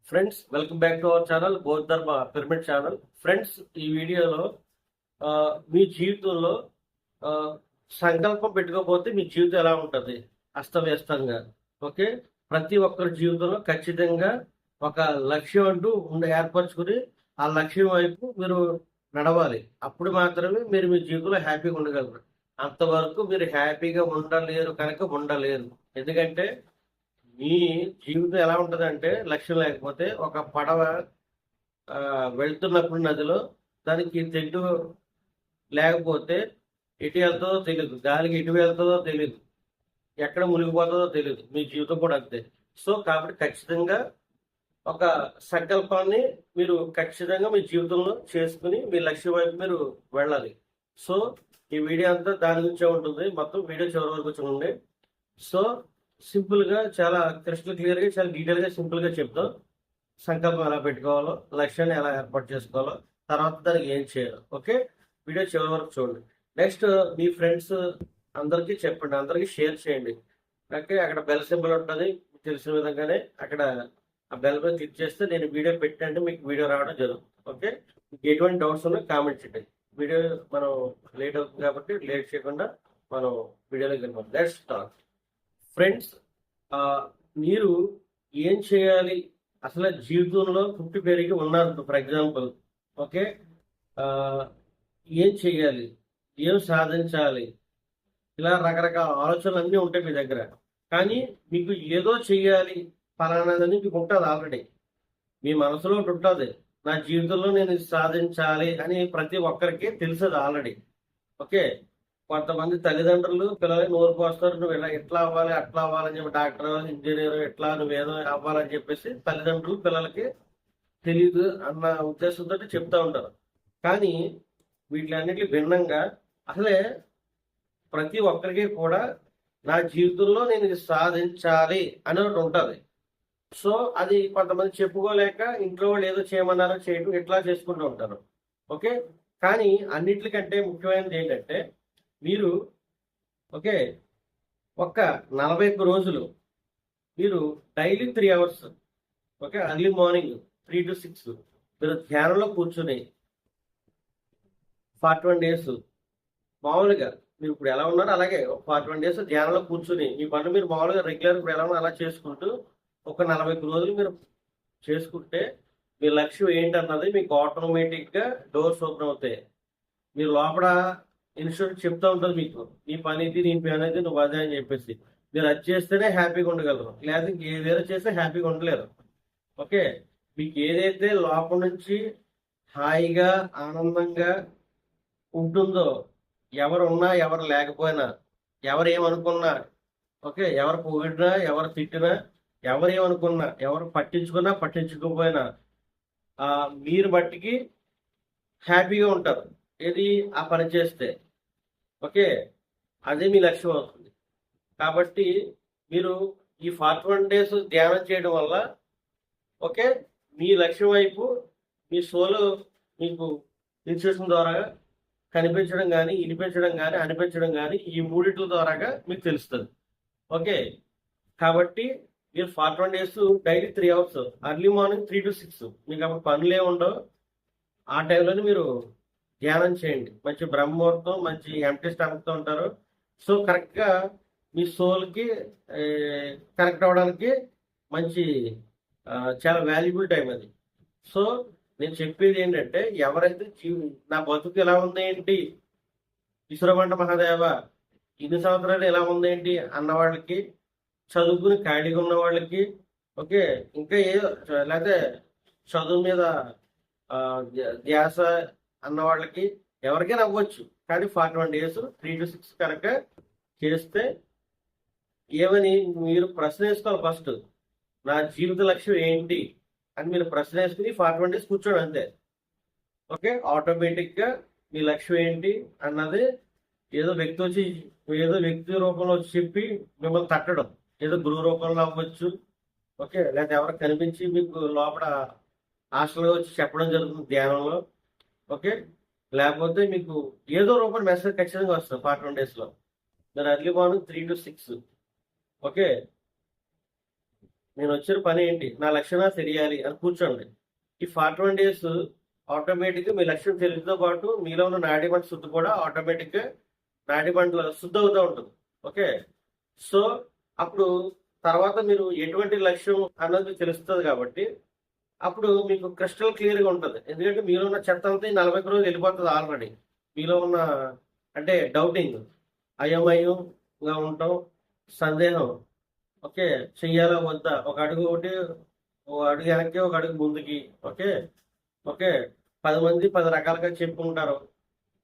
Friends, welcome back to our channel బౌద్ధ ధర్మ pyramid channel. Friends, ఈ వీడియోలో ఆ, మీ జీవితంలో ఆ, సంకల్పం పెట్టుకోకపోతే మీ జీవితం ఎలా ఉంటుంది అస్తవ్యస్తంగా. ఓకే, ప్రతి ఒక్కరి జీవితంలో ఖచ్చితంగా ఒక లక్ష్యం అంటూ ఏర్పరచుకుని ఆ లక్ష్యం వైపు మీరు నడవాలి. అప్పుడు మాత్రమే మీరు మీ జీవితంలో హ్యాపీగా ఉండగలరు. అంతవరకు మీరు హ్యాపీగా ఉండలేరు, కనుక ఉండలేరు. ఎందుకంటే మీ జీవితం ఎలా ఉంటదంటే, లక్ష్యం లేకపోతే ఒక పడవ ఆ, వెళ్తున్నప్పుడు నదిలో దానికి తెడ్డు లేకపోతే ఎటు వెళ్తుందో తెలియదు, గాలికి ఎటు వెళ్తుందో తెలియదు, ఎక్కడ మునిగిపోతుందో తెలియదు. మీ జీవితం కూడా అంతే. సో కాబట్టి ఖచ్చితంగా ఒక సంకల్పాన్ని మీరు ఖచ్చితంగా మీ జీవితంలో చేసుకుని మీ లక్ష్యం వైపు మీరు వెళ్ళాలి. సో ఈ వీడియో అంతా దాని గురించే ఉంటుంది. మొత్తం వీడియో చివరి వరకు చూడండి. సో సింపుల్ గా, చాలా క్రిస్టల్ క్లియర్ గా, చాలా డీటెయిల్ గా, సింపుల్ గా చెప్తాం. సంకల్పం ఎలా పెట్టుకోవాలో, లక్ష్యాన్ని ఎలా ఏర్పాటు చేసుకోవాలో, తర్వాత దానికి ఏం చేయాలో. ఓకే, వీడియో చివరి వరకు చూడండి. నెక్స్ట్ మీ ఫ్రెండ్స్ అందరికీ చెప్పండి, అందరికీ షేర్ చేయండి. ఓకే, అక్కడ బెల్ సింబల్ ఉంటుంది, తెలిసిన విధంగానే అక్కడ ఆ బెల్ పై క్లిక్ చేస్తే నేను వీడియో పెట్టినంటే మీకు వీడియో రావడం జరుగుతుంది. ఓకే, మీకు ఎటువంటి డౌట్స్ ఉన్నా కామెంట్ చేయండి. వీడియో మనం లేట్ అవుతుంది కాబట్టి లేట్ చేయకుండా మనం వీడియోలోకి వెళ్ళిపోతాం. Let's start. ఫ్రెండ్స్, మీరు ఏం చేయాలి? అసలు జీవితంలో పుట్టి పెరిగి ఉన్నారు, ఫర్ ఎగ్జాంపుల్. ఓకే, ఆ, ఏం చేయాలి, ఏం సాధించాలి, ఇలా రకరకాల ఆలోచనలు అన్నీ ఉంటాయి మీ దగ్గర. కానీ మీకు ఏదో చెయ్యాలి ఫలానాదని మీకు ఉంటుంది ఆల్రెడీ. మీ మనసులో ఒకటి ఉంటుంది, నా జీవితంలో నేను ఇది సాధించాలి అని ప్రతి ఒక్కరికి తెలుసది ఆల్రెడీ. ఓకే, కొంతమంది తల్లిదండ్రులు పిల్లలకి నోరు పోస్తారు, నువ్వు ఇలా ఇట్లా అవ్వాలి, అట్లా అవ్వాలని చెప్పి, డాక్టర్, ఇంజనీర్, ఇట్లా నువ్వేదో అవ్వాలని చెప్పేసి తల్లిదండ్రులు పిల్లలకి తెలియదు అన్న ఉద్దేశంతో చెప్తా ఉంటారు. కానీ వీటిలన్నిటి భిన్నంగా అసలే ప్రతి ఒక్కరికి కూడా నా జీవితంలో నేను ఇది సాధించాలి అని ఒకటి ఉంటుంది. సో అది కొంతమంది చెప్పుకోలేక ఇంట్లో వాళ్ళు ఏదో చేయమన్నారో చేయటం ఇట్లా చేసుకుంటూ ఉంటారు. ఓకే, కానీ అన్నిటికంటే ముఖ్యమైనది ఏంటంటే, మీరు ఓకే ఒక్క 41 రోజులు మీరు daily 3 hours, okay, early morning 3 to 6 మీరు ధ్యానంలో కూర్చుని 41 డేస్ మామూలుగా మీరు ఇప్పుడు ఎలా ఉన్నారో అలాగే 41 డేస్ ధ్యానంలో కూర్చుని మీ పనులు మీరు మామూలుగా రెగ్యులర్ ఇప్పుడు ఎలా ఉన్నారో అలా చేసుకుంటూ ఒక 41 రోజులు మీరు చేసుకుంటే మీ లక్ష్యం ఏంటన్నది మీకు ఆటోమేటిక్గా డోర్స్ ఓపెన్ అవుతాయి. మీరు లోపల ఇన్స్టిట్యూట్ చెప్తా ఉంటుంది మీకు, నీ పని ఇది, నీ పని అనేది, నువ్వు అదే అని చెప్పేసి. మీరు అది చేస్తేనే హ్యాపీగా ఉండగలరు, లేదా ఏదైనా చేస్తే హ్యాపీగా ఉండలేరు. ఓకే, మీకు ఏదైతే లోపల నుంచి హాయిగా ఆనందంగా ఉంటుందో, ఎవరున్నా ఎవరు లేకపోయినా, ఎవరు ఏమనుకున్నా, ఓకే, ఎవరు పొగిడినా ఎవరు తిట్టినా, ఎవరు ఏమనుకున్నా, ఎవరు పట్టించుకున్నా పట్టించుకోకపోయినా మీరు బట్టికి హ్యాపీగా ఉంటారు. ఏది ఆ పని చేస్తే. ఓకే, అదే మీ లక్ష్యం అవుతుంది. కాబట్టి మీరు ఈ 41 డేస్ ధ్యానం చేయడం వల్ల ఓకే మీ లక్ష్యం వైపు మీ సోలు మీకు ఇన్స్టిట్యూషన్ ద్వారా కనిపించడం కానీ, వినిపించడం కానీ, అనిపించడం కానీ, ఈ మూడిట్ల ద్వారాగా మీకు తెలుస్తుంది. ఓకే, కాబట్టి మీరు 41 days daily 3 hours, early morning 3 to 6 మీకు అప్పుడు పనులే ఉండవు. ఆ టైంలోనే మీరు ధ్యానం చేయండి. మంచి బ్రహ్మముహూర్తం, మంచి ఎంటీ స్టమక్తో ఉంటారు. సో కరెక్ట్గా మీ సోల్కి కనెక్ట్ అవ్వడానికి మంచి చాలా వాల్యుబుల్ టైం అది. సో నేను చెప్పేది ఏంటంటే, ఎవరైతే నా బతుకు ఎలా ఉంది ఏంటి, విశ్వమండ మహాదేవ ఇన్ని సంవత్సరాలు ఎలా ఉంది ఏంటి అన్న వాళ్ళకి, చదువుకుని ఖాళీగా ఉన్న వాళ్ళకి, ఓకే, ఇంకా ఏదో లేకపోతే చదువు మీద ధ్యాస అన్న వాళ్ళకి, ఎవరికైనా అవ్వచ్చు. కానీ 41 డేస్ 3 to 6 కనుక చేస్తే ఏమని మీరు ప్రశ్న వేసుకోవాలి. ఫస్ట్ నా జీవిత లక్ష్యం ఏంటి అని మీరు ప్రశ్న వేసుకుని 41 డేస్ కూర్చోండి అంతే. ఓకే, ఆటోమేటిక్గా మీ లక్ష్యం ఏంటి అన్నది ఏదో వ్యక్తి రూపంలో వచ్చి చెప్పి మిమ్మల్ని తట్టడం, ఏదో గురువు రూపంలో అవ్వచ్చు. ఓకే, లేదా ఎవరికి కనిపించి మీకు లోపల హాస్టల్గా వచ్చి చెప్పడం జరుగుతుంది ధ్యానంలో. ఓకే, లేకపోతే మీకు ఏదో రూపం మెసేజ్ ఖచ్చితంగా వస్తుంది 41 డేస్లో. మీరు అర్లీ మార్నింగ్ 3 to 6. ఓకే, నేను వచ్చిన పని ఏంటి, నా లక్ష్యం నాకు తెలియాలి అని కూర్చోండి. ఈ 41 డేస్ ఆటోమేటిక్గా మీ లక్ష్యం తెలియతో పాటు మీలో ఉన్న నాడీ మంట శుద్ధి కూడా ఆటోమేటిక్గా నాడీ మంటలో శుద్ధి అవుతూ ఉంటుంది. ఓకే, సో అప్పుడు తర్వాత మీరు ఎటువంటి లక్ష్యం అన్నది తెలుస్తుంది కాబట్టి అప్పుడు మీకు క్రిస్టల్ క్లియర్గా ఉంటుంది. ఎందుకంటే మీలో ఉన్న చెత్త అంతా ఈ 40 రోజులు వెళ్ళిపోతుంది ఆల్రెడీ. మీలో ఉన్న అంటే డౌటింగ్, అయోమయంగా ఉండటం, సందేహం, ఓకే, చెయ్యాలా వద్దా, ఒక అడుగు ఒకటి, ఒక అడుగు వెనక్కి ఒక అడుగు ముందుకి, ఓకే ఓకే 10 మంది 10 రకాలుగా చెప్పుకుంటారు.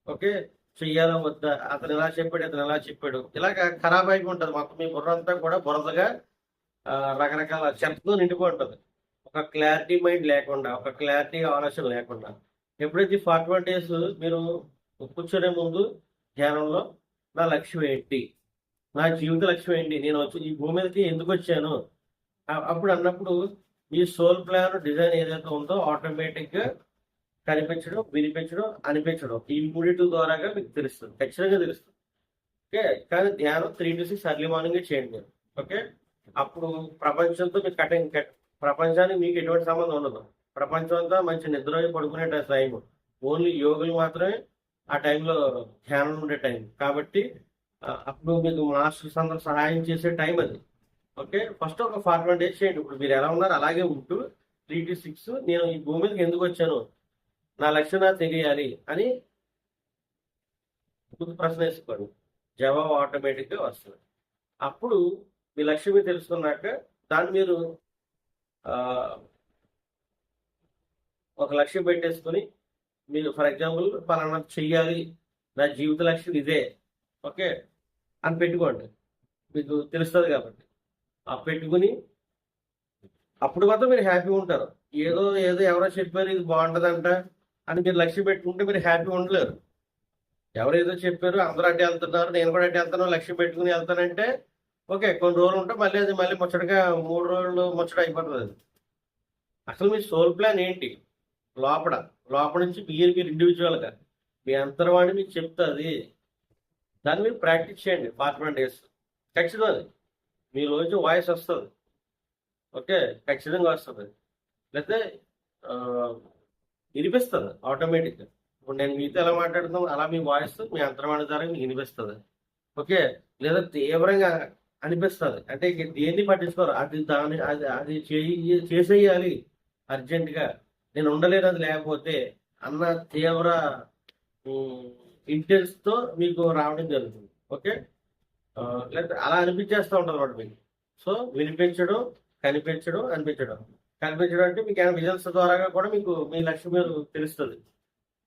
ఓకే, చెయ్యాలా వద్దా, అతను ఎలా చెప్పాడు ఇతను ఎలా చెప్పాడు, ఇలాగ ఖరాబ్ అయిపోయి ఉంటుంది మొత్తం. మీ బుర్ర అంతా కూడా బురదగా రకరకాల చెత్తతో నిండిపోయి ఉంటుంది. ఒక క్లారిటీ మైండ్ లేకుండా, ఒక క్లారిటీ ఆలోచన లేకుండా. ఎప్పుడైతే 41 డేస్ మీరు కూర్చునే ముందు ధ్యానంలో నా లక్ష్యం ఏంటి, నా జీవిత లక్ష్యం ఏంటి, నేను వచ్చి ఈ భూమి మీదకి ఎందుకు వచ్చాను, అప్పుడు అన్నప్పుడు ఈ సోల్ ప్లాన్ డిజైన్ ఏదైతే ఉందో ఆటోమేటిక్గా కనిపించడం, వినిపించడం, అనిపించడం, ఈ మూడింటి ద్వారాగా మీకు తెలుస్తుంది, ఖచ్చితంగా తెలుస్తుంది. ఓకే, కానీ ధ్యానం 3 to 6 అర్లీ మార్నింగే చేయండి. ఓకే, అప్పుడు ప్రపంచంతో మీకు ప్రపంచానికి మీకు ఎటువంటి సంబంధం ఉండదు. ప్రపంచం అంతా మంచి నిద్ర పడుకునే టైం. ఓన్లీ యోగులు మాత్రమే ఆ టైంలో ధ్యానం ఉండే టైం కాబట్టి అప్పుడు మీకు మాస్టర్స్ అందరూ సహాయం చేసే టైం అది. ఓకే, ఫస్ట్ ఒక 41 డేస్ చేయండి. ఇప్పుడు మీరు ఎలా ఉన్నారు అలాగే ఉంటూ 3 to 6 నేను ఈ భూమి మీదకి ఎందుకు వచ్చాను, నా లక్ష్యం నాకు తెలియాలి అని ముందు ప్రశ్న వేసుకోండి. జవాబు ఆటోమేటిక్గా వస్తుంది. అప్పుడు మీ లక్ష్యం మీరు తెలుసుకున్నాక దాన్ని మీరు ఒక లక్ష్యం పెట్టేసుకొని మీరు ఫర్ ఎగ్జాంపుల్ పలానా చెయ్యాలి, నా జీవిత లక్ష్యం ఇదే, ఓకే అని పెట్టుకోండి. మీకు తెలుస్తుంది కాబట్టి ఆ పెట్టుకుని అప్పుడు మాత్రం మీరు హ్యాపీగా ఉంటారు. ఏదో ఏదో ఎవరో చెప్పారు ఇది బాగుంటుందంట అని మీరు లక్ష్యం పెట్టుకుంటే మీరు హ్యాపీగా ఉండలేరు. ఎవరు ఏదో చెప్పారు అందరూ అడ్డు వెళ్తున్నారు నేను కూడా అడ్డు వెళ్తాను, లక్ష్యం పెట్టుకుని వెళ్తానంటే ఓకే కొన్ని రోజులు ఉంటే మళ్ళీ అది మళ్ళీ ముచ్చటగా 3 రోజులు ముచ్చట అయిపోతుంది. అది అసలు మీ సోల్ ప్లాన్ ఏంటి, లోపల నుంచి మీరు ఇండివిజువల్గా మీ అంతర్వాణి మీకు చెప్తుంది. దాన్ని మీరు ప్రాక్టీస్ చేయండి 41 డేస్. ఖచ్చితంగా అది మీలోంచి వాయిస్ వస్తుంది. ఓకే, ఖచ్చితంగా వస్తుంది. లేకపోతే వినిపిస్తుంది ఆటోమేటిక్గా. ఇప్పుడు నేను మీతో ఎలా మాట్లాడుతున్నాం అలా మీ వాయిస్ మీ అంతర్వాణి ద్వారా మీకు వినిపిస్తుంది. ఓకే, లేదా తీవ్రంగా అనిపిస్తుంది అంటే దేన్ని పట్టించుకోరు, అది దాని అది చేసేయాలి అర్జెంటుగా, నేను ఉండలేను అది లేకపోతే అన్న తీవ్ర ఇంటెన్స్తో మీకు రావడం జరుగుతుంది. ఓకే, లేకపోతే అలా అనిపించేస్తూ ఉంటుంది అన్నమాట మీకు. సో వినిపించడం, కనిపించడం, అనిపించడం అంటే మీకు విజన్స్ ద్వారా కూడా మీకు మీ లక్ష్యం మీరు తెలుస్తుంది.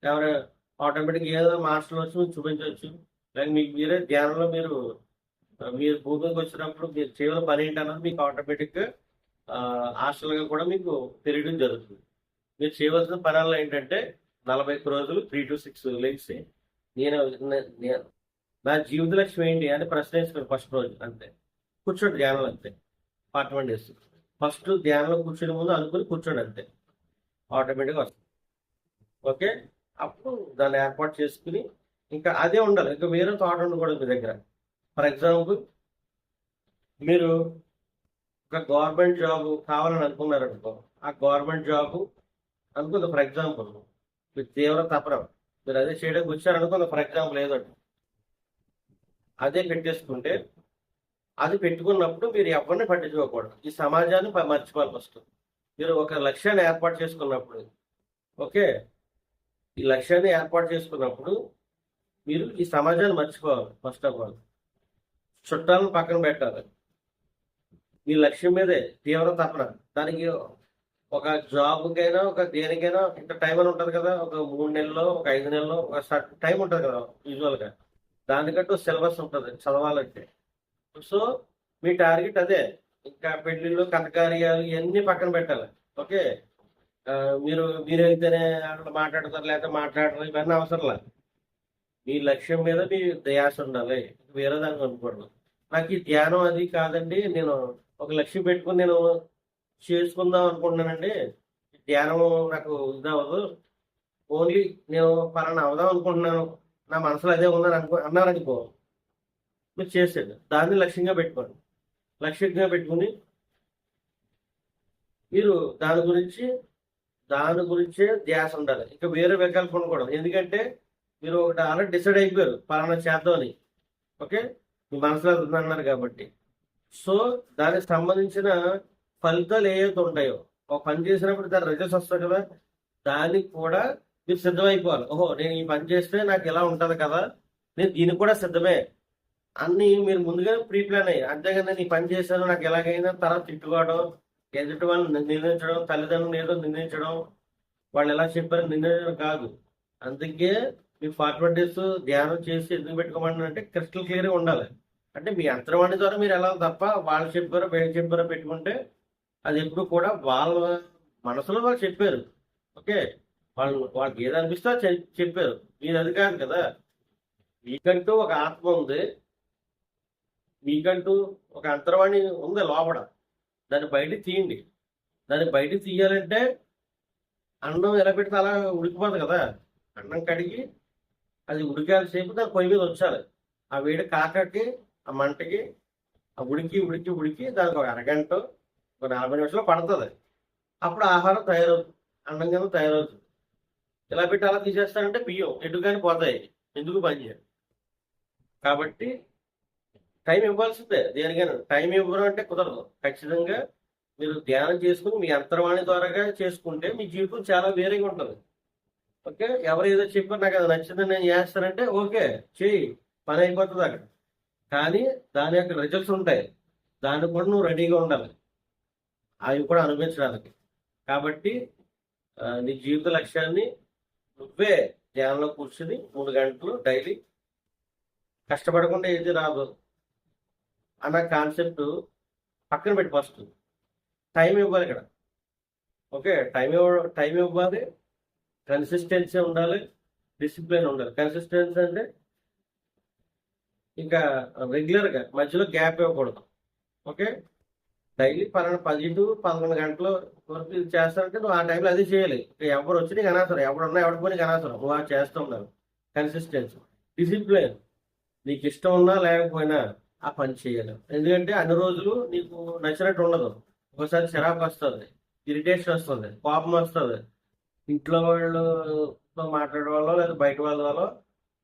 ఎవరు ఆటోమేటిక్ ఏదో మాస్టర్లు వచ్చి మీకు చూపించవచ్చు. లేక మీకు మీరే ధ్యానంలో మీరు భూమికి వచ్చినప్పుడు మీరు చేయవలసిన పని ఏంటన్నది మీకు ఆటోమేటిక్గా హాస్టల్గా కూడా మీకు తెలియడం జరుగుతుంది. మీరు చేయవలసిన పనుల్లో ఏంటంటే 41 రోజులు 3 to 6 లేచి నేను నా జీవిత లక్ష్యం ఏంటి అని ప్రశ్న వేసుకోండి ఫస్ట్ రోజు. అంతే, కూర్చోండి ధ్యానంలో అంతే. 41 డేస్ ఫస్ట్ ధ్యానంలో కూర్చొని ముందు అనుకుని కూర్చోండి అంతే, ఆటోమేటిక్గా వస్తుంది. ఓకే, అప్పుడు దాన్ని ఏర్పాటు చేసుకుని ఇంకా అదే ఉండాలి, ఇంకా వేరే థాట్ ఉండకూడదు మీ దగ్గర. ఫర్ ఎగ్జాంపుల్ మీరు ఒక గవర్నమెంట్ జాబ్ కావాలని అనుకున్నారనుకో, ఆ గవర్నమెంట్ జాబ్ అనుకుంది ఫర్ ఎగ్జాంపుల్ మీరు తీవ్ర తపన మీరు అదే చేయడానికి వచ్చారనుకుంది ఫర్ ఎగ్జాంపుల్ ఏదంటే అదే పెట్టేసుకుంటే అది పెట్టుకున్నప్పుడు మీరు ఎవరిని పట్టించుకోకూడదు, ఈ సమాజాన్ని మర్చిపోవాలి. ఫస్ట్ మీరు ఒక లక్ష్యాన్ని ఏర్పాటు చేసుకున్నప్పుడు, ఓకే ఈ లక్ష్యాన్ని ఏర్పాటు చేసుకున్నప్పుడు మీరు ఈ సమాజాన్ని మర్చిపోవాలి. ఫస్ట్ ఆఫ్ ఆల్ చుట్టాలను పక్కన పెట్టాలి. మీ లక్ష్యం మీదే తీవ్ర తపన. దానికి ఒక జాబ్కైనా ఒక దేనికైనా ఇంత టైం అని ఉంటుంది కదా, ఒక 3 నెలల్లో ఒక 5 నెలల్లో ఒక టైం ఉంటుంది కదా యూజువల్గా. దానికంటూ సిలబస్ ఉంటుంది చదవాలంటే. సో మీ టార్గెట్ అదే. ఇంకా పెళ్లిళ్ళు కథకార్యాలు ఇవన్నీ పక్కన పెట్టాలి. ఓకే, మీరైతేనే అక్కడ మాట్లాడతారు లేకపోతే మాట్లాడరు ఇవన్నీ అవసరం లేదు. మీ లక్ష్యం మీద మీ ధ్యాస ఉండాలి, వేరే దానికి అనుకోండి. నాకు ఈ ధ్యానం అది కాదండి, నేను ఒక లక్ష్యం పెట్టుకుని నేను చేసుకుందాం అనుకుంటున్నానండి, ధ్యానం నాకు ఇదవ్వదు, ఓన్లీ నేను పలానా అవుదాం అనుకుంటున్నాను, నా మనసులో అదే ఉందని అన్నారనుకో, మీరు చేసేది దాన్ని లక్ష్యంగా పెట్టుకోండి. లక్ష్యంగా పెట్టుకుని మీరు దాని గురించే ధ్యాస ఉండాలి. ఇంకా వేరే వికల్పం ఉండకూడదు. ఎందుకంటే మీరు ఒకటి ఆల్రెడీ డిసైడ్ అయిపోయారు పలానా చేద్దాం అని. ఓకే, మీ మనసులో ఉందన్నారు కాబట్టి. సో దానికి సంబంధించిన ఫలితాలు ఏవైతే ఉంటాయో, ఒక పని చేసినప్పుడు దాని రిజల్ట్స్ వస్తాయి కదా, దానికి కూడా మీరు సిద్ధమైపోవాలి. ఓహో, నేను ఈ పని చేస్తే నాకు ఇలా ఉంటది కదా, నేను దీనికి కూడా సిద్ధమే అన్ని మీరు ముందుగా ప్రీ ప్లాన్ అయ్యి. అంతేగాని నేను ఈ పని చేశాను నాకు ఎలాగైనా తర్వాత తిట్టుకోవడం, ఎదుటి వాళ్ళని నిందించడం, తల్లిదండ్రులను ఏదో నిందించడం, వాళ్ళు ఎలా చెప్పారు నిందించడం కాదు. అందుకే మీ 41 డేస్ ధ్యానం చేసి ఎందుకు పెట్టుకోమంటే క్రిస్టల్ క్లియర్గా ఉండాలి. అంటే మీ అంతర్వాణి ద్వారా మీరు ఎలా తప్ప వాళ్ళు చెప్పారో వీళ్ళు చెప్పారో పెట్టుకుంటే అది ఎప్పుడు కూడా వాళ్ళ మనసులో వాళ్ళు చెప్పారు. ఓకే, వాళ్ళకి ఏది అనిపిస్తే అది చెప్పారు. మీరు అది కాదు కదా. మీకంటూ ఒక ఆత్మ ఉంది, మీకంటూ ఒక అంతర్వాణి ఉంది లోపల. దాన్ని బయటికి తీయండి. దాన్ని బయటికి తీయాలంటే అన్నం ఎలా పెడితే అలా ఉడికిపోదు కదా. అన్నం కడిగి అది ఉడికాల్సేపు దాని పొయ్యి మీద ఉంచాలి. ఆ వేడి కాకకి, ఆ మంటకి, ఆ ఉడికి ఉడికి ఉడికి దానికి ఒక అరగంట, ఒక 40 నిమిషాలు పడుతుంది. అప్పుడు ఆహారం తయారవుతుంది, అన్నం కింద తయారవుతుంది. ఇలా పెట్టి అలా తీసేస్తారంటే బియ్యం ఎటుగాని పోతాయి, ఎందుకు పని చేయాలి. కాబట్టి టైం ఇవ్వాల్సిందే దేనికైనా. టైం ఇవ్వడం అంటే కుదరదు. ఖచ్చితంగా మీరు ధ్యానం చేసుకుని మీ అంతర్వాణి ద్వారాగా చేసుకుంటే మీ జీవితం చాలా వేరేగా ఉంటుంది. ఓకే, ఎవరు ఏదో చెప్పారు నాకు అది నచ్చిందని నేను చేస్తానంటే ఓకే చెయ్యి, పని అయిపోతుంది అక్కడ. కానీ దాని యొక్క రిజల్ట్స్ ఉంటాయి, దానికి కూడా నువ్వు రెడీగా ఉండాలి అవి కూడా అనుభవించడానికి. కాబట్టి నీ జీవిత లక్ష్యాన్ని నువ్వే ధ్యానంలో కూర్చుని 3 గంటలు డైలీ కష్టపడకుండా ఏది రాదు అన్న కాన్సెప్ట్ పక్కన పెట్టి ఫస్ట్ టైం ఇవ్వాలి ఇక్కడ. ఓకే, టైం ఇవ్వాలి, కన్సిస్టెన్సీ ఉండాలి, డిసిప్లిన్ ఉండాలి. కన్సిస్టెన్సీ అంటే ఇంకా రెగ్యులర్గా మధ్యలో గ్యాప్ ఇవ్వకూడదు. ఓకే, డైలీ 10 to 11 గంటల వరకు ఇది చేస్తానంటే నువ్వు ఆ టైంలో అది చేయాలి. ఎవరు వచ్చి నీకు అనవసరం, ఎవడున్నా ఎవరి పోయి నీకు అనవసరం, నువ్వు అది చేస్తూ ఉండాలి. కన్సిస్టెన్సీ, డిసిప్లిన్, నీకు ఇష్టం ఉన్నా లేకపోయినా ఆ పని చేయాలి. ఎందుకంటే అన్ని రోజులు నీకు నచ్చినట్టు ఉండదు. ఒకసారి చిరాకు వస్తుంది, ఇరిటేషన్ వస్తుంది, కోపం వస్తుంది. ఇంట్లో వాళ్ళతో మాట్లాడే వాళ్ళ లేదా బయట వాళ్ళ వల్ల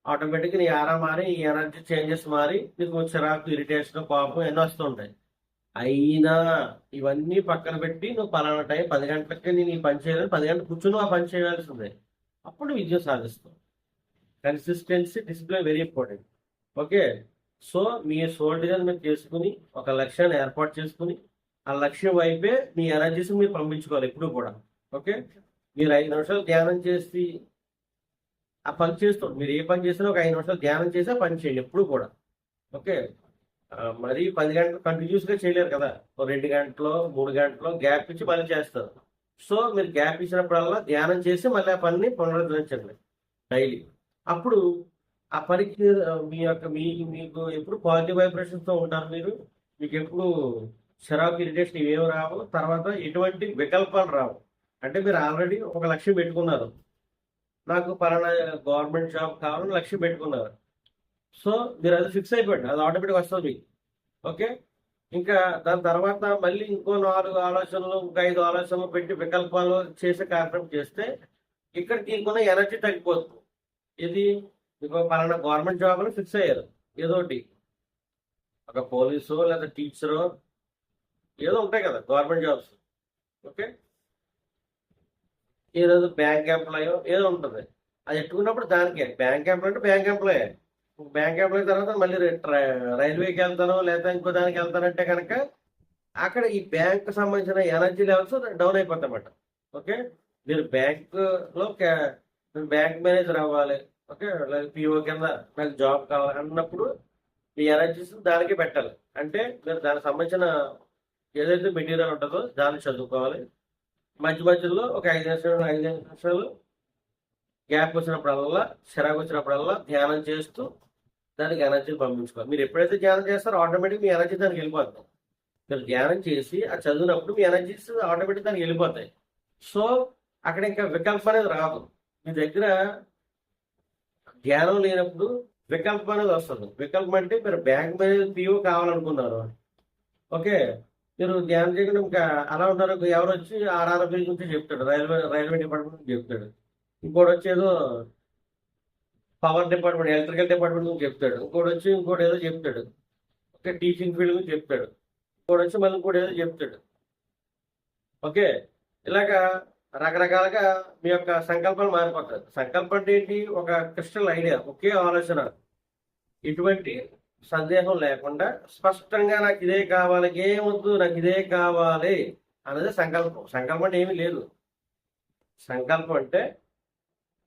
ఆటోమేటిక్గా నీ ఆరా మారి, ఈ ఎనర్జీ చేంజెస్ మారి నీకు చిరాకు, ఇరిటేషన్, కోపం ఎన్నో వస్తుంటాయి. అయినా ఇవన్నీ పక్కన పెట్టి నువ్వు పలానా టైం 10 గంటలకి నేను ఈ పని చేయాలని 10 గంటలు కూర్చుని ఆ పని చేయాల్సిందే. అప్పుడు విజయం సాధిస్తావు. Consistency, discipline very important. Okay, so మీ సోల్ డిజైన్ మీరు చేసుకుని ఒక లక్ష్యాన్ని ఏర్పాటు చేసుకుని ఆ లక్ష్యం వైపే మీ ఎనర్జీస్ మీరు పంపించుకోవాలి ఎప్పుడు కూడా. ఓకే, మీరు 5 నిమిషాలు ధ్యానం చేసి ఆ పని చేస్తాం. మీరు ఏ పని చేసినా ఒక 5 నిమిషాలు ధ్యానం చేసి ఆ పని చేయండి ఎప్పుడు కూడా. ఓకే, మరి 10 గంటలు కంటిన్యూస్గా చేయలేరు కదా. 2 గంటలు 3 గంటలు గ్యాప్ ఇచ్చి మళ్ళీ చేస్తారు. సో మీరు గ్యాప్ ఇచ్చినప్పుడల్లా ధ్యానం చేసి మళ్ళీ ఆ పనిని పునరుద్ధరించండి డైలీ. అప్పుడు ఆ పనికి మీ యొక్క మీకు ఎప్పుడు పాజిటివ్ వైబ్రేషన్స్తో ఉంటారు. మీకు ఎప్పుడు చిరాకు, ఇరిటేషన్ ఇవేమి రావు. తర్వాత ఎటువంటి వికల్పాలు రావు. అంటే మీరు ఆల్రెడీ ఒక లక్ష్యం పెట్టుకున్నారు, నాకు పలానా గవర్నమెంట్ జాబ్ కావాలని లక్ష్యం పెట్టుకున్నారు. సో మీరు అది ఫిక్స్ అయిపోయింది, అది ఆటోమేటిక్ వస్తుంది మీకు. ఓకే, ఇంకా దాని తర్వాత మళ్ళీ ఇంకో 4 ఆలోచనలు, ఇంకా 5 ఆలోచనలు పెట్టి వికల్పాలు చేసే కార్యక్రమం చేస్తే ఇక్కడ దీనికున్న ఎనర్జీ తగ్గిపోతుంది. ఇది మీకు పలానా గవర్నమెంట్ జాబ్లో ఫిక్స్ అయ్యారు, ఏదో ఒకటి ఒక పోలీసు లేదా టీచరు ఏదో ఉంటాయి కదా గవర్నమెంట్ జాబ్స్. ఓకే, ఏదో బ్యాంక్ ఎంప్లాయ్ ఏదో ఉంటుంది. అది ఎట్టుకున్నప్పుడు దానికే బ్యాంక్ ఎంప్లాయ్ అంటే బ్యాంక్ ఎంప్లాయ్. బ్యాంక్ ఎంప్లాయ్ తర్వాత మళ్ళీ రైల్వేకి వెళ్తాను లేదా ఇంకో దానికి వెళ్తానంటే కనుక అక్కడ ఈ బ్యాంక్ సంబంధించిన ఎనర్జీ లెవెల్స్ డౌన్ అయిపోతాయి అన్నమాట. ఓకే, మీరు బ్యాంకులో బ్యాంక్ మేనేజర్ అవ్వాలి, ఓకే, పిఓ కింద నాకు జాబ్ కావాలి అన్నప్పుడు మీ ఎనర్జీస్ దానికి పెట్టాలి. అంటే మీరు దానికి సంబంధించిన ఏదైతే మెటీరియల్ ఉంటుందో దాన్ని చదువుకోవాలి. మధ్యలో ఒక 5 నిమిషాలు గ్యాప్ వచ్చినప్పుడల్లా, చిరాకు వచ్చినప్పుడల్లా ధ్యానం చేస్తూ దానికి ఎనర్జీ పంపించుకోవాలి. మీరు ఎప్పుడైతే ధ్యానం చేస్తారో ఆటోమేటిక్ మీ ఎనర్జీ దానికి వెళ్ళిపోతుంది. మీరు ధ్యానం చేసి అది చదివినప్పుడు మీ ఎనర్జీస్ ఆటోమేటిక్ దానికి వెళ్ళిపోతాయి. సో అక్కడ ఇంకా వికల్పం అనేది రాదు. మీ దగ్గర ధ్యానం లేనప్పుడు వికల్పం అనేది వస్తుంది. వికల్పం అంటే మీరు బ్యాంక్ మేనేజర్ పిఓ కావాలనుకున్నారు. ఓకే, మీరు ధ్యానం చేయకుండా ఇంకా అలా ఉన్నారు, ఎవరు వచ్చి ఆర్ఆర్బీ గురించి చెప్తాడు, రైల్వే డిపార్ట్మెంట్ గురించి చెప్తాడు. ఇంకోటి వచ్చి ఏదో పవర్ డిపార్ట్మెంట్, ఎలక్ట్రికల్ డిపార్ట్మెంట్ గురించి చెప్తాడు. ఇంకోటి వచ్చి ఇంకోటి ఏదో చెప్తాడు, ఓకే, టీచింగ్ ఫీల్డ్ గురించి చెప్తాడు. ఇంకోటి వచ్చి మళ్ళీ ఇంకోటి ఏదో చెప్తాడు. ఓకే, ఇలాగా రకరకాలుగా మీ యొక్క సంకల్పాలు మారిపోతాయి. సంకల్పం అంటే ఏంటి? ఒక క్రిస్టల్ ఐడియా, ఒకే ఆలోచన, ఎటువంటి సందేహం లేకుండా స్పష్టంగా నాకు ఇదే కావాలి, ఏమొద్దు నాకు ఇదే కావాలి అనేది సంకల్పం. సంకల్పం అంటే ఏమీ లేదు. సంకల్పం అంటే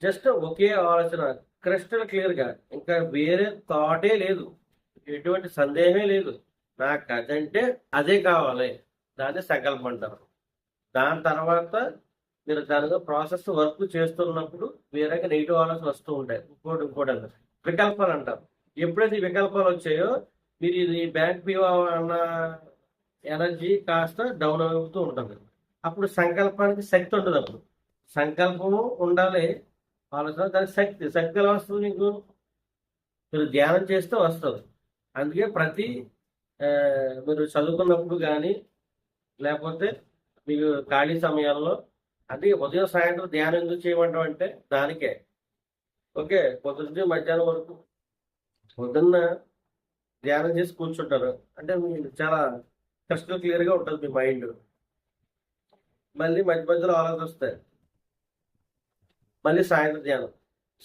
జస్ట్ ఒకే ఆలోచన, క్రిస్టల్ క్లియర్గా, ఇంకా వేరే థాటే లేదు, ఎటువంటి సందేహమే లేదు, నాకు అదంటే అదే కావాలి, దాన్ని సంకల్పం అంటారు. దాని తర్వాత మీరు దానిలో ప్రాసెస్ వర్క్ చేస్తున్నప్పుడు వేరేగా నెగిటివ్ ఆలోచనలు వస్తూ ఉంటాయి. ఇంకోటి అన్నారు వికల్పాలు అంటారు. ఎప్పుడైతే ఈ వికల్పాలు వచ్చాయో మీరు ఇది బ్యాంక్ పీఓ అన్న ఎనర్జీ కాస్త డౌన్ అవుతూ ఉంటుంది. అప్పుడు సంకల్పానికి శక్తి ఉంటుంది. అప్పుడు సంకల్పము ఉండాలి, ఆలోచన, దానికి శక్తి ఎలా వస్తుంది? మీకు మీరు ధ్యానం చేస్తే వస్తుంది. అందుకే ప్రతి మీరు చదువుకున్నప్పుడు కానీ లేకపోతే మీకు ఖాళీ సమయాల్లో, అంటే ఉదయం సాయంత్రం ధ్యానం ఎందుకు చేయమంటాం అంటే దానికే. ఓకే, పొద్దున్న మధ్యాహ్నం వరకు పొద్దున్న ధ్యానం చేసి కూర్చుంటారు అంటే మీకు చాలా క్రిస్టల్ క్లియర్గా ఉంటుంది మీ మైండ్. మళ్ళీ మధ్య మధ్యలో ఆలోచన వస్తాయి. మళ్ళీ సాయంత్రం ధ్యానం,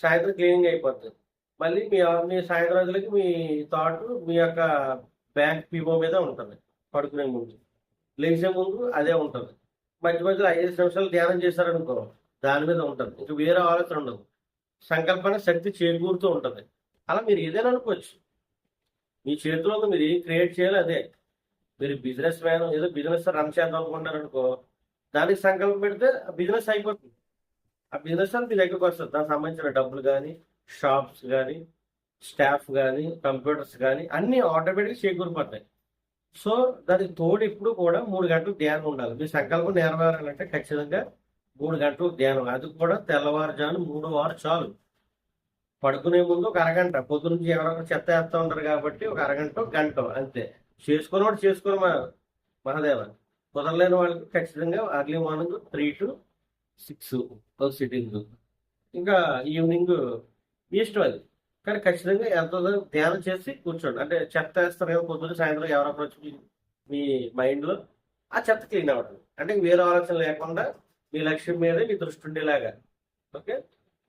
సాయంత్రం క్లీనింగ్ అయిపోతుంది. మళ్ళీ మీ సాయంత్రం రోజులకి మీ థాట్ మీ యొక్క బ్యాంక్ పీఓ మీద ఉంటుంది. పడుకునే ముందు, లేచే ముందు అదే ఉంటుంది. మధ్య మధ్యలో 5 నిమిషాలు ధ్యానం చేశారనుకో, దాని మీద ఉంటుంది. ఇంక వేరే ఆలోచన ఉండదు. సంకల్పన శక్తి చేకూరుతూ ఉంటుంది. అలా మీరు ఏదైనా అనుకోవచ్చు. మీ చేతిలో మీరు ఏం క్రియేట్ చేయాలి అదే. మీరు బిజినెస్ మ్యాన్ ఏదో బిజినెస్ రన్ చేద్దాం అనుకుంటారనుకో, దానికి సంకల్పం పెడితే ఆ బిజినెస్ అయిపోతుంది. ఆ బిజినెస్ అని మీ దగ్గరకు వస్తుంది. దానికి సంబంధించిన డబ్బులు కానీ, షాప్స్ కానీ, స్టాఫ్ కానీ, కంప్యూటర్స్ కానీ అన్నీ ఆటోమేటిక్గా చేకూరిపోతాయి. సో దానికి తోడు ఇప్పుడు కూడా 3 గంటలు ధ్యానం ఉండాలి. మీ సంకల్పం నెరవేరాలంటే ఖచ్చితంగా 3 గంటలు ధ్యానం, అది కూడా తెల్లవారుజాము 3 చాలు. పడుకునే ముందు ఒక అరగంట, పొద్దు నుంచి ఎవరైనా చెత్త వేస్తూ ఉంటారు కాబట్టి ఒక అరగంట గంట అంతే. చేసుకున్నవాడు చేసుకుని మహాదేవ. కుదరలేని వాళ్ళకి ఖచ్చితంగా అర్లీ మార్నింగ్ 3 to 6 ఒక సిట్టింగ్, ఇంకా ఈవినింగ్ మీ ఇష్టం అది. కానీ ఖచ్చితంగా ఎంతో ధ్యానం చేసి కూర్చోండి. అంటే చెత్త వేస్తారు కదా పొద్దున్న సాయంత్రం, ఎవరొకరు వచ్చి మీ మైండ్లో ఆ చెత్త క్లీన్ అవ్వడం. అంటే వేరే ఆలోచన లేకుండా మీ లక్ష్యం మీదే మీ దృష్టి ఉండేలాగా. ఓకే,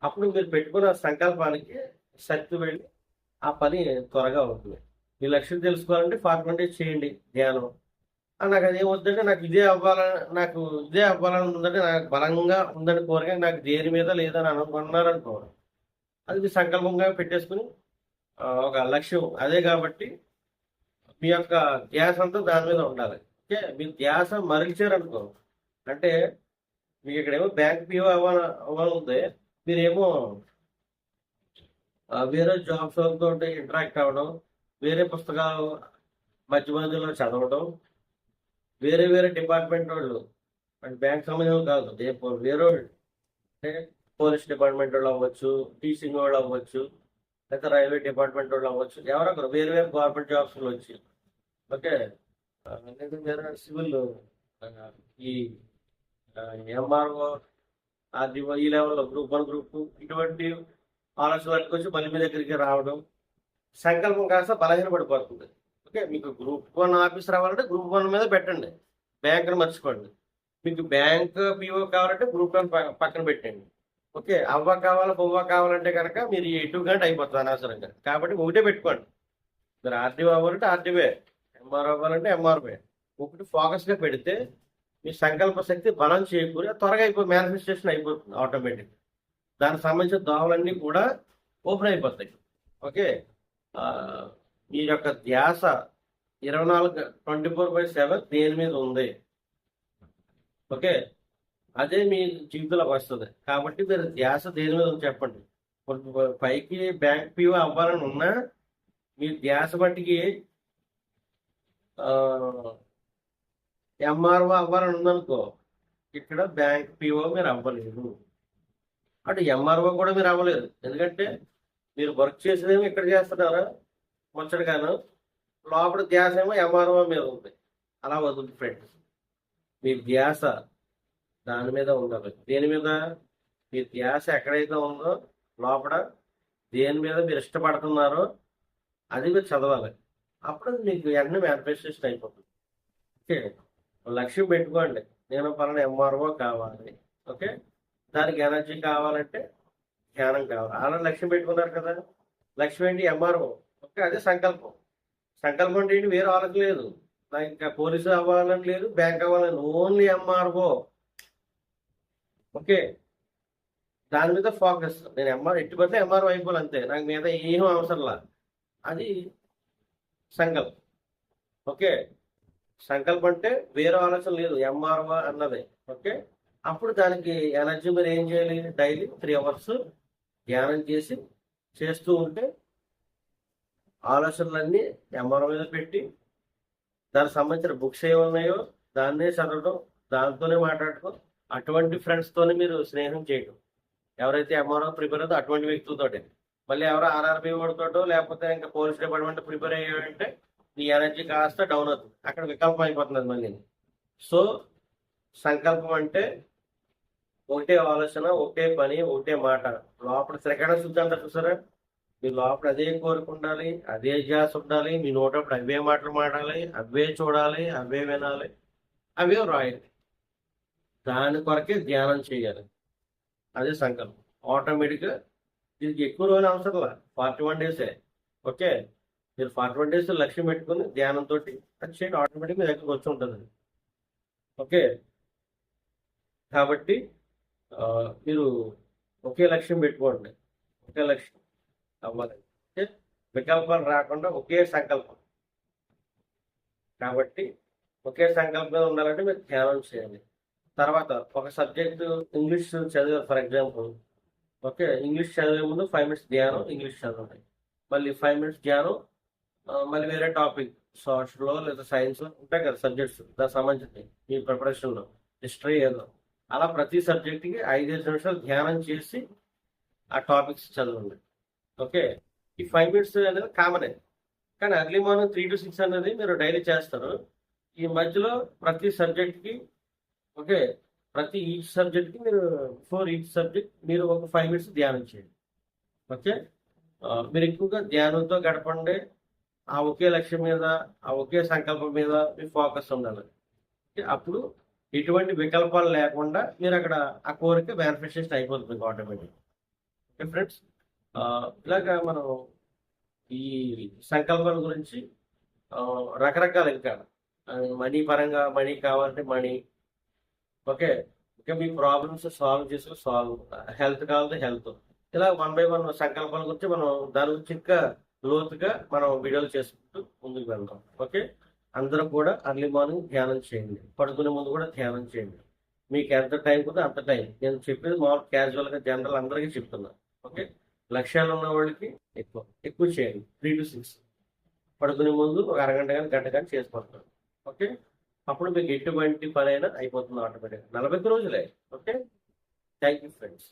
అప్పుడు మీరు పెట్టుకున్న సంకల్పానికి శక్తి వెళ్ళి ఆ పని త్వరగా అవుతుంది. మీ లక్ష్యం తెలుసుకోవాలంటే 40 days చేయండి ధ్యానం. నాకు అదేం వద్దంటే నాకు ఇదే అవ్వాలని ఉందంటే, నాకు బలంగా ఉందని కోరిక, నాకు దేని మీద లేదని అనుకున్నారనుకో, అది మీ సంకల్పంగా పెట్టేసుకుని ఒక లక్ష్యం అదే కాబట్టి మీ యొక్క ధ్యాస అంతా దాని మీద ఉండాలి. ఓకే, మీ ధ్యాస మరల్చారనుకో, అంటే మీకు ఇక్కడేమో బ్యాంక్ పీఓ అవ్వాలంటే మీరేమో వేరే జాబ్స్ తోటి ఇంటరాక్ట్ అవ్వడం, వేరే పుస్తకాలు మధ్య మధ్యలో చదవడం, వేరే వేరే డిపార్ట్మెంట్ వాళ్ళు, అంటే బ్యాంక్ సంబంధం కాదు, వేరే వాళ్ళు, అంటే పోలీస్ డిపార్ట్మెంట్ వాళ్ళు అవ్వచ్చు, టీచింగ్ వాళ్ళు అవ్వచ్చు, లేదా రైల్వే డిపార్ట్మెంట్ వాళ్ళు అవ్వచ్చు, ఎవరొకరు వేరే వేరే గవర్నమెంట్ జాబ్స్ వచ్చి. ఓకే, వేరే సివిల్, ఈ ఎంఆర్ఓ, ఆర్డీఓ, ఈ లెవెల్లో గ్రూప్ 1 గ్రూప్ 2 ఇటువంటి ఆలోచన వచ్చి మళ్ళీ మీ దగ్గరికి రావడం, సంకల్పం కాస్త బలహీనపడిపోతుంది. ఓకే, మీకు గ్రూప్ 1 ఆఫీస్ రావాలంటే గ్రూప్ 1 మీద పెట్టండి, బ్యాంకుని మర్చిపోండి. మీకు బ్యాంక్ పీఓ కావాలంటే గ్రూప్ 1 పక్కన పెట్టండి. ఓకే, అవ్వ కావాలి బొవ్వ కావాలంటే కనుక మీరు ఎటువంటి అయిపోతుంది అనవసరంగా. కాబట్టి ఒకటే పెట్టుకోండి. మీరు ఆర్డీఓ అవ్వాలంటే ఆర్డీఓ, ఎంఆర్ఓ అవ్వాలంటే ఎంఆర్ఓ. ఒకటి ఫోకస్గా పెడితే మీ సంకల్ప శక్తి బలం చేకూరి త్వరగా మేనిఫెస్టేషన్ అయిపోతుంది ఆటోమేటిక్. దానికి సంబంధించిన దోవలన్నీ కూడా ఓపెన్ అయిపోతాయి. ఓకే, మీ యొక్క ధ్యాస 24/7 దేని మీద ఉంది. ఓకే, అదే మీ జీవితంలోకి వస్తుంది. కాబట్టి మీరు ధ్యాస దేని మీద ఉంది చెప్పండి. పైకి బ్యాంక్ పీఓ అవ్వాలని ఉన్నా మీ ధ్యాస బట్టికి ఎంఆర్ఓ అవ్వాలని ఉందనుకో, ఇక్కడ బ్యాంక్ పీఓ మీరు అవ్వలేరు. అటు ఎంఆర్ఓ కూడా మీరు అవ్వలేరు. ఎందుకంటే మీరు వర్క్ చేసేదేమో ఇక్కడ చేస్తున్నారా ముచ్చటగాను, లోపల ధ్యాస ఏమో ఎంఆర్ఓ మీద ఉంది. అలా వదులు ఫ్రెండ్స్. మీ ధ్యాస దాని మీద ఉండాలి. దేని మీద? మీ ధ్యాస ఎక్కడైతే ఉందో లోపల దేని మీద మీరు ఇష్టపడుతున్నారో అది మీరు చదవాలి. అప్పుడు మీకు వెంటనే మేనిఫెస్టేషన్ అయిపోతుంది. ఓకే, లక్ష్యం పెట్టుకోండి. నేను పలానా ఎంఆర్ఓ కావాలి. ఓకే, దానికి ఎనర్జీ కావాలంటే ధ్యానం కావాలి. అలా లక్ష్యం పెట్టుకున్నారు కదా, లక్ష్యం ఏంటి? ఎంఆర్ఓ. ఓకే, అదే సంకల్పం. సంకల్పం అంటే ఏంటి? వేరే వాళ్ళకి లేదు. నాకు ఇంకా పోలీసు అవ్వాలని లేదు, బ్యాంక్ అవ్వాలని, ఓన్లీ ఎంఆర్ఓ. ఓకే, దాని మీద ఫోకస్. నేను ఎట్టి పడితే ఎంఆర్ఓ అయిపోవాలి అంతే, నాకు మీద ఏం అవసరంలా. అది సంకల్పం. ఓకే, సంకల్పం అంటే వేరే ఆలోచన లేదు, ఎంఆర్ఓ అన్నది. ఓకే, అప్పుడు దానికి ఎనర్జీ మీరు ఏం చేయాలి? డైలీ 3 hours ధ్యానం చేస్తూ ఉంటే ఆలోచనలన్నీ ఎంఆర్ఓ మీద పెట్టి దానికి సంబంధించిన బుక్స్ ఏమున్నాయో దాన్నే చదవడం, దాంతోనే మాట్లాడటం, అటువంటి ఫ్రెండ్స్తోనే మీరు స్నేహం చేయడం. ఎవరైతే ఎంఆర్ఓ ప్రిపేర్ అవుతుందో అటువంటి వ్యక్తులతోటే. మళ్ళీ ఎవరో ఆర్ఆర్బీ వాడితోటో లేకపోతే ఇంకా పోలీస్ డిపార్ట్మెంట్ ప్రిపేర్ అయ్యాడంటే నీ ఎనర్జీ కాస్త డౌన్ అవుతుంది, అక్కడ వికల్పం అయిపోతుంది మళ్ళీ. సో సంకల్పం అంటే ఒకటే ఆలోచన, ఒకటే పని, ఒకటే మాట. లోపల త్రికరణ శుద్ధి అంటారు చూసారా? మీ లోపల అదే కోరిక ఉండాలి, అదే ధ్యాస ఉండాలి, మీ నోటప్పుడు అవే మాటలు మాట్లాడాలి, అవే చూడాలి, అవే వినాలి, అవే రాయాలి. దాని కొరకే ధ్యానం చేయాలి. అదే సంకల్పం. ఆటోమేటిక్గా దీనికి ఎక్కువ రోజులు అవసరంలా, 41 days. ఓకే, మీరు 41 days లక్ష్యం పెట్టుకుని ధ్యానంతో అది చేయండి, ఆటోమేటిక్ మీ దగ్గరకు వచ్చి ఉంటుంది. ఓకే, కాబట్టి మీరు ఒకే లక్ష్యం పెట్టుకోండి. ఒకే లక్ష్యం అవ్వాలి. ఓకే, వికల్పాలు రాకుండా ఒకే సంకల్పం. కాబట్టి ఒకే సంకల్పం ఉండాలంటే మీరు ధ్యానం చేయాలి. తర్వాత ఒక సబ్జెక్టు ఇంగ్లీష్ చదివారు ఫర్ ఎగ్జాంపుల్. ఓకే, ఇంగ్లీష్ చదివే ముందు 5 minutes ధ్యానం, ఇంగ్లీష్ చదవండి. మళ్ళీ 5 minutes ధ్యానం, మళ్ళీ వేరే టాపిక్, సోషల్లో లేదా సైన్స్లో ఉంటాయి కదా సబ్జెక్ట్స్, దానికి సంబంధించి మీ ప్రిపరేషన్లో హిస్టరీ ఏదో, అలా ప్రతి సబ్జెక్ట్కి 5-5 నిమిషాలు ధ్యానం చేసి ఆ టాపిక్స్ చదవండి. ఓకే, ఈ 5 minutes అనేది కామనే, కానీ అర్లీ మార్నింగ్ 3 to 6 అనేది మీరు డైలీ చేస్తారు. ఈ మధ్యలో ప్రతి సబ్జెక్ట్కి, ఓకే, ప్రతి ఈచ్ సబ్జెక్ట్కి మీరు బిఫోర్ ఈచ్ సబ్జెక్ట్ మీరు ఒక 5 minutes ధ్యానం చేయండి. ఓకే, మీరు ఎక్కువగా ధ్యానంతో గడపండి. ఆ ఒకే లక్ష్యం మీద, ఆ ఒకే సంకల్పం మీద మీ ఫోకస్ ఉండాలి. అప్పుడు ఎటువంటి వికల్పాలు లేకుండా మీరు అక్కడ ఆ కోరిక మేనిఫెస్టేషన్ అయిపోతుంది ఆటోమేటిక్. ఓకే ఫ్రెండ్స్, ఇలాగా మనం ఈ సంకల్పాల గురించి రకరకాల, ఇంకా మనీ పరంగా, మనీ కావాలంటే మనీ. ఓకే, ఇంకా మీ ప్రాబ్లమ్స్ సాల్వ్ చేసుకుని సాల్వ్, హెల్త్ కావాలంటే హెల్త్, ఇలా 1 by 1 సంకల్పాల గురించి మనం దాని గురించి ఇంకా లోతుగా మనం వీడియోలు చేసుకుంటూ ముందుకు వెళ్దాం. ఓకే, అందరూ కూడా అర్లీ మార్నింగ్ ధ్యానం చేయండి, పడుకునే ముందు కూడా ధ్యానం చేయండి. మీకు ఎంత టైం ఉందో అంత టైం. నేను చెప్పేది మామూలు క్యాజువల్గా జనరల్ అందరికీ చెప్తున్నా. ఓకే, లక్ష్యాలు ఉన్న వాళ్ళకి ఎక్కువ చేయండి. 3 to 6 పడుకునే ముందు ఒక అరగంట కానీ గంట కానీ చేసుకుంటారు. ఓకే, అప్పుడు మీకు ఎటువంటి పని అయినా అయిపోతుంది ఆటోమేటిక్గా. 41 రోజులే. Okay, thank you friends.